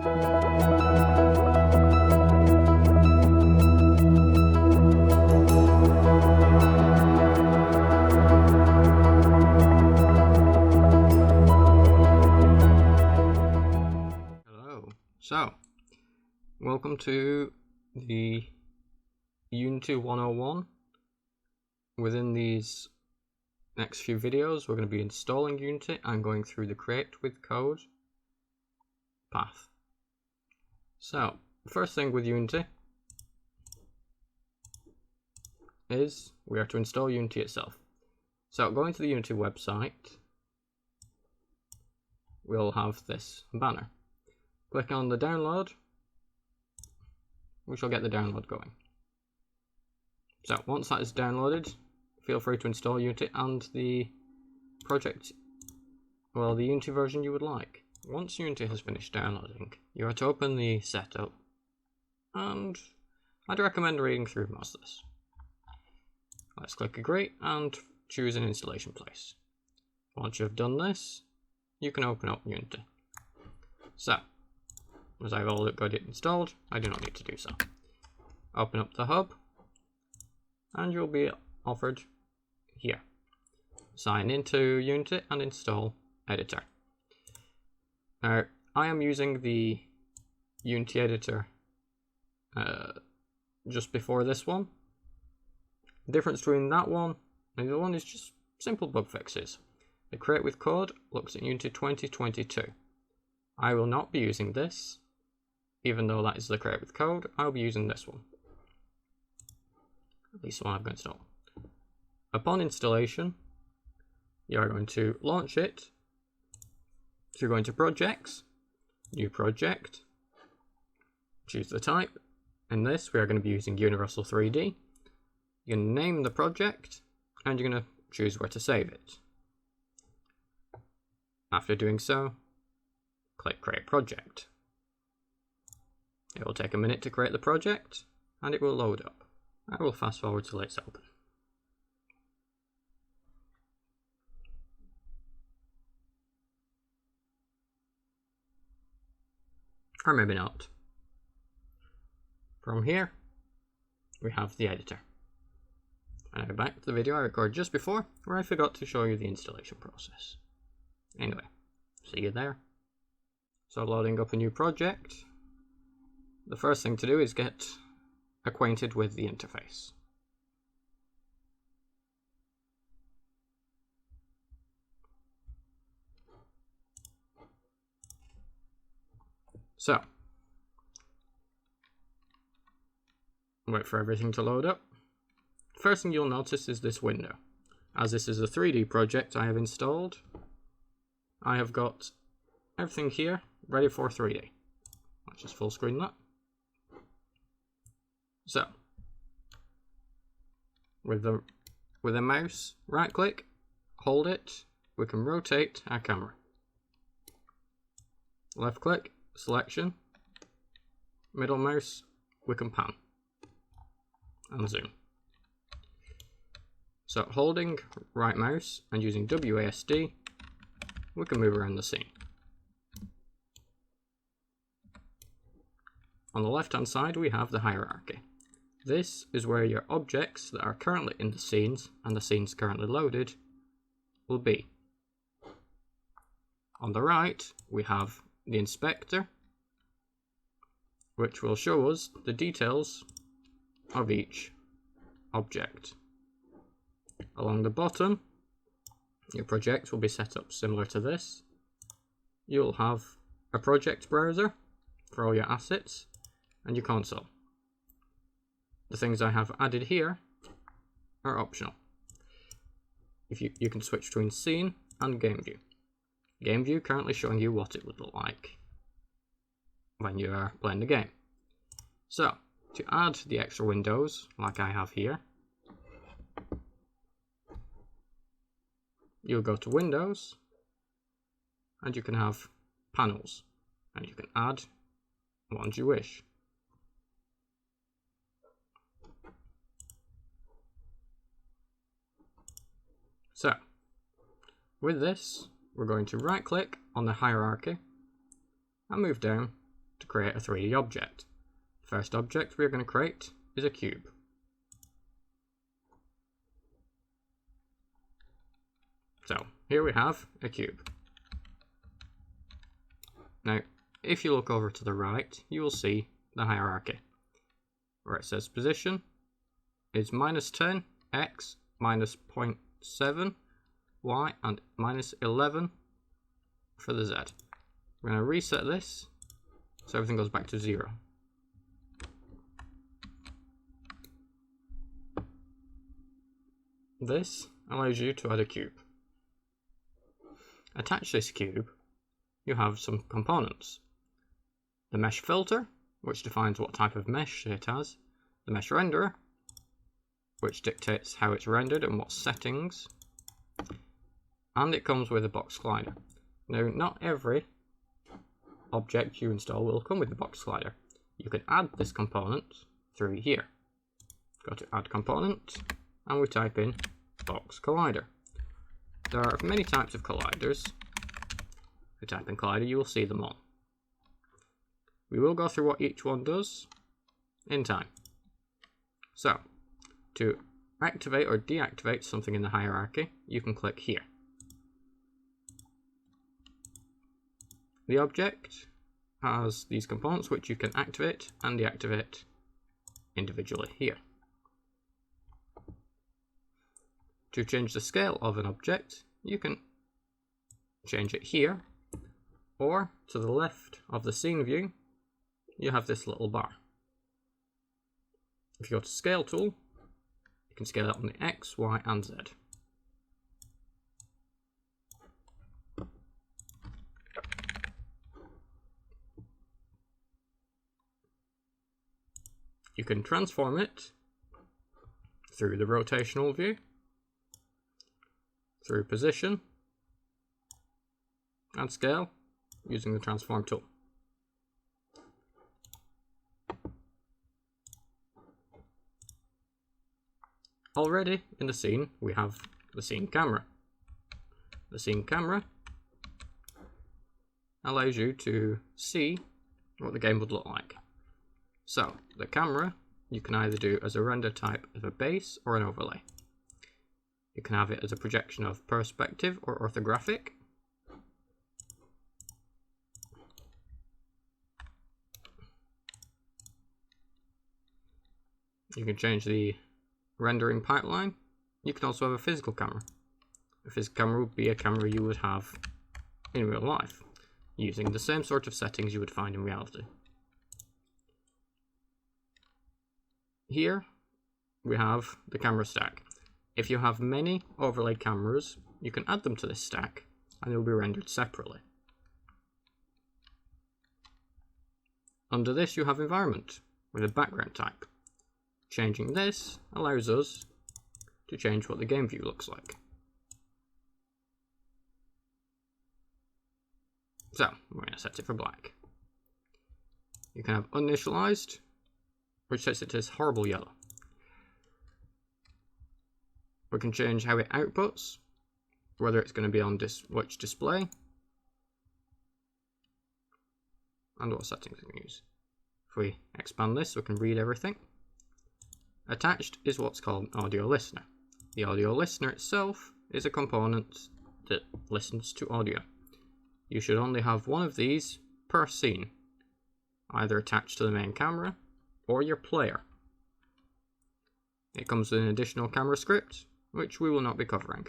So, welcome to the Unity 101. Within these next few videos, we're going to be installing Unity and going through the Create with Code path. So, first thing with Unity is we are to install Unity itself. So, going to the Unity website, we'll have this banner. Click on the download, we shall get the download going. So once that is downloaded, feel free to install Unity and the project, well, the Unity version you would like. Once Unity has finished downloading, you are to open the setup, and I'd recommend reading through most of this. Let's click agree and choose an installation place. Once you've done this, you can open up Unity. So, as I've already got it installed, I do not need to do so. Open up the hub, and you'll be offered here. Sign into Unity and install editor. Now, I am using the Unity editor just before this one. The difference between that one and the other one is just simple bug fixes. The Create with Code looks at Unity 2022. I will not be using this. Even though that is the Create with Code, I'll be using this one. At least the one I've got installed. Upon installation, you are going to launch it. So you're going to Projects, New Project, choose the type. In this, we are going to be using Universal 3D. You're going to name the project, and you're going to choose where to save it. After doing so, click Create Project. It will take a minute to create the project, and it will load up. I will fast forward till it's open. Or maybe not. From here, we have the editor. And now back to the video I recorded just before, where I forgot to show you the installation process. Anyway, see you there. So loading up a new project. The first thing to do is get acquainted with the interface. So, wait for everything to load up. First thing you'll notice is this window. As this is a 3D project I have installed, I have got everything here ready for 3D. Let's just full screen that. So, with a mouse, right click, hold it, we can rotate our camera. Left click, selection, middle mouse, we can pan and zoom. So holding right mouse and using WASD, we can move around the scene. On the left hand side we have the hierarchy. This is where your objects that are currently in the scenes and the scenes currently loaded will be. On the right we have the inspector, which will show us the details of each object. Along the bottom, your project will be set up similar to this. You'll have a project browser for all your assets and your console. The things I have added here are optional. You can switch between scene and game view. Game view currently showing you what it would look like when you are playing the game. So, to add the extra windows, like I have here, you'll go to Windows, and you can have panels, and you can add ones you wish. So, with this, we're going to right click on the hierarchy and move down to create a 3D object. The first object we're going to create is a cube. So here we have a cube. Now, if you look over to the right, you will see the hierarchy, where it says position is -10, x, -0.7, y, and -11 for the z. We're going to reset this so everything goes back to 0. This allows you to add a cube. Attach this cube, you have some components. The mesh filter, which defines what type of mesh it has. The mesh renderer, which dictates how it's rendered and what settings. And it comes with a box slider. Now, not every object you install will come with the box slider. You can add this component through here. Go to Add Component, and we type in Box Collider. There are many types of colliders. If you type in collider, you will see them all. We will go through what each one does in time. So, to activate or deactivate something in the hierarchy, you can click here. The object has these components which you can activate and deactivate individually here. To change the scale of an object, you can change it here, or to the left of the scene view, you have this little bar. If you go to Scale Tool, you can scale it on the X, Y, and Z. You can transform it through the rotational view, through position, and scale using the transform tool. Already in the scene, we have the scene camera. The scene camera allows you to see what the game would look like. So, the camera you can either do as a render type of a base or an overlay. You can have it as a projection of perspective or orthographic. You can change the rendering pipeline. You can also have a physical camera. A physical camera would be a camera you would have in real life, using the same sort of settings you would find in reality. Here we have the camera stack. If you have many overlay cameras, you can add them to this stack and they will be rendered separately. Under this you have environment with a background type. Changing this allows us to change what the game view looks like. So we're going to set it for black. You can have uninitialized, which sets it to this horrible yellow. We can change how it outputs, whether it's going to be on which display, and what settings we can use. If we expand this, we can read everything. Attached is what's called an audio listener. The audio listener itself is a component that listens to audio. You should only have one of these per scene, either attached to the main camera or your player. It comes with an additional camera script, which we will not be covering.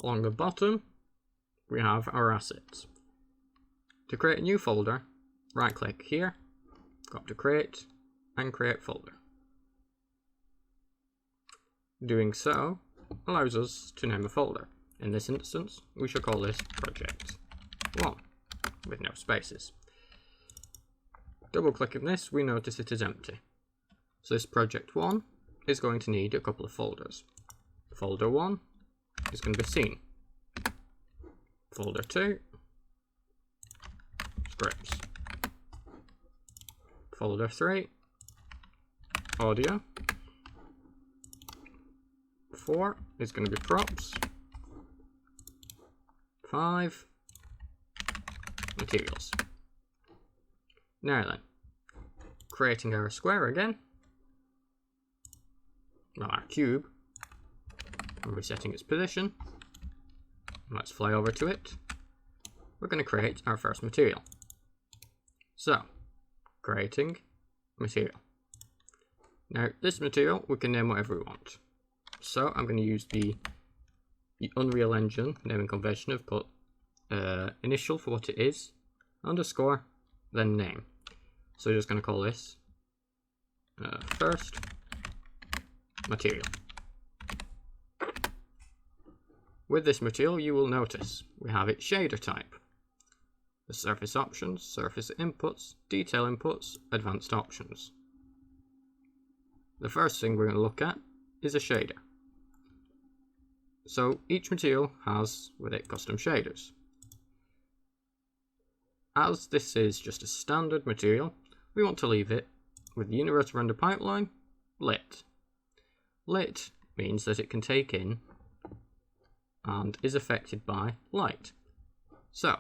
Along the bottom, we have our assets. To create a new folder, right click here, go up to create, and create folder. Doing so allows us to name a folder. In this instance, we shall call this project 1, with no spaces. Double clicking this, we notice it is empty. So this project 1 is going to need a couple of folders. Folder 1 is going to be scene. Folder 2, scripts. Folder 3, audio. 4 is going to be props. 0.5 materials. Now then, creating our square again, well, our cube, and resetting its position. Let's fly over to it. We're going to create our first material. So, creating material. Now, this material we can name whatever we want. So, I'm going to use the Unreal Engine naming convention of put initial for what it is, underscore, then name. So, we're just going to call this first material. With this material, you will notice we have its shader type, the surface options, surface inputs, detail inputs, advanced options. The first thing we're going to look at is a shader. So each material has with it custom shaders. As this is just a standard material, we want to leave it with the universal render pipeline lit. Lit means that it can take in and is affected by light. So,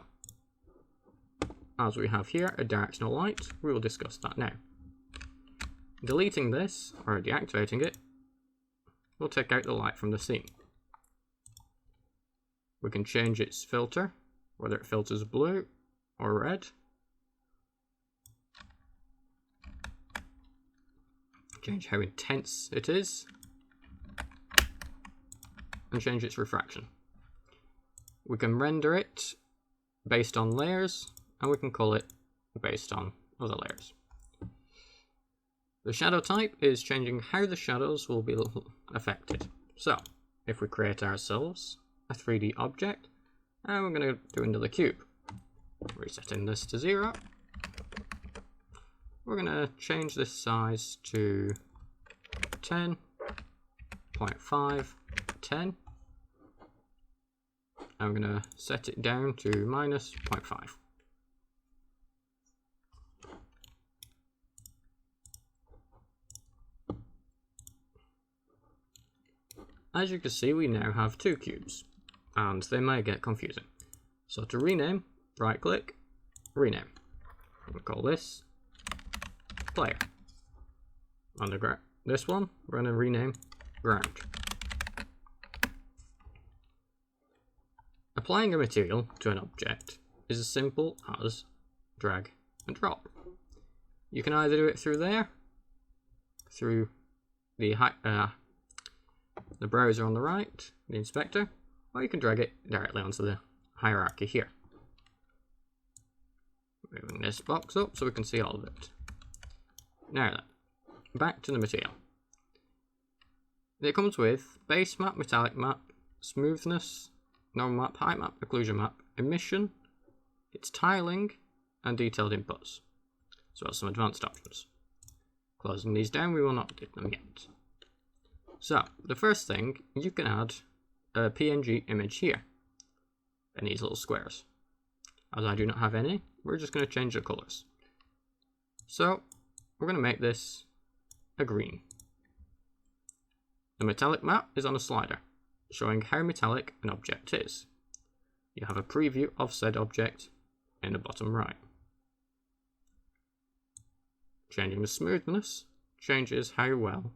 as we have here a directional light, we will discuss that now. Deleting this, or deactivating it, will take out the light from the scene. We can change its filter, whether it filters blue or red. Change how intense it is, and change its refraction. We can render it based on layers, and we can call it based on other layers. The shadow type is changing how the shadows will be affected. So, if we create ourselves a 3D object, and we're going to do another cube, resetting this to 0, we're going to change this size to 10.5, 10. I'm going to set it down to -0.5. As you can see, we now have two cubes, and they may get confusing. So to rename, right click, rename. We'll call this player. On this one, we're going to rename ground. Applying a material to an object is as simple as drag and drop. You can either do it through there, through the browser on the right, the inspector, or you can drag it directly onto the hierarchy here. Moving this box up so we can see all of it. Now then, back to the material. It comes with base map, metallic map, smoothness, normal map, height map, occlusion map, emission, its tiling, and detailed inputs, as well as some advanced options. Closing these down, we will not do them yet. So, the first thing, you can add a PNG image here, in these little squares. As I do not have any, we're just going to change the colours. So, we're going to make this a green. The metallic map is on a slider, showing how metallic an object is. You have a preview of said object in the bottom right. Changing the smoothness changes how well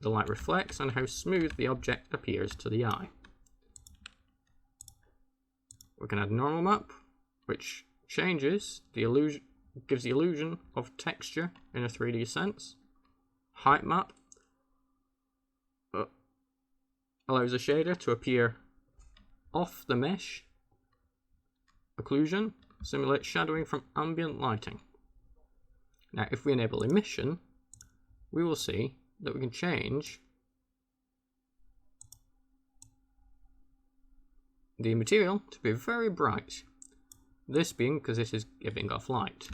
the light reflects and how smooth the object appears to the eye. We can add normal map, which changes the illusion, gives the illusion of texture in a 3D sense. Height map allows a shader to appear off the mesh. Occlusion simulates shadowing from ambient lighting. Now, if we enable emission, we will see that we can change the material to be very bright. This being because it is giving off light.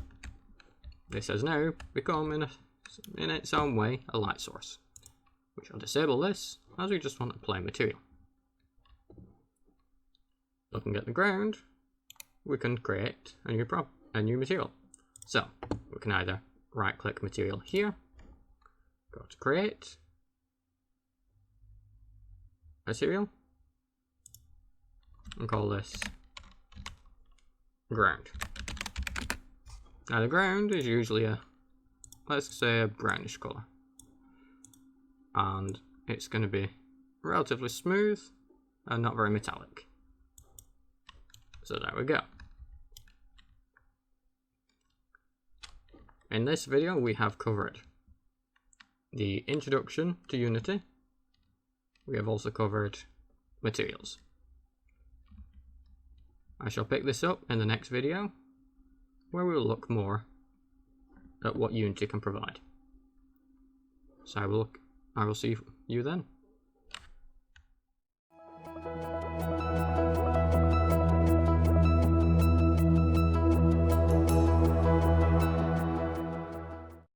This has now become, in its own way, a light source. We shall disable this as we just want a plain material. Looking at the ground, we can create a new material. So we can either right click material here, go to create material, and call this ground. Now the ground is usually let's say a brownish colour, and it's going to be relatively smooth and not very metallic. So there we go. In this video we have covered the introduction to Unity. We have also covered materials. I shall pick this up in the next video, where we will look more at what Unity can provide. So I will see you then.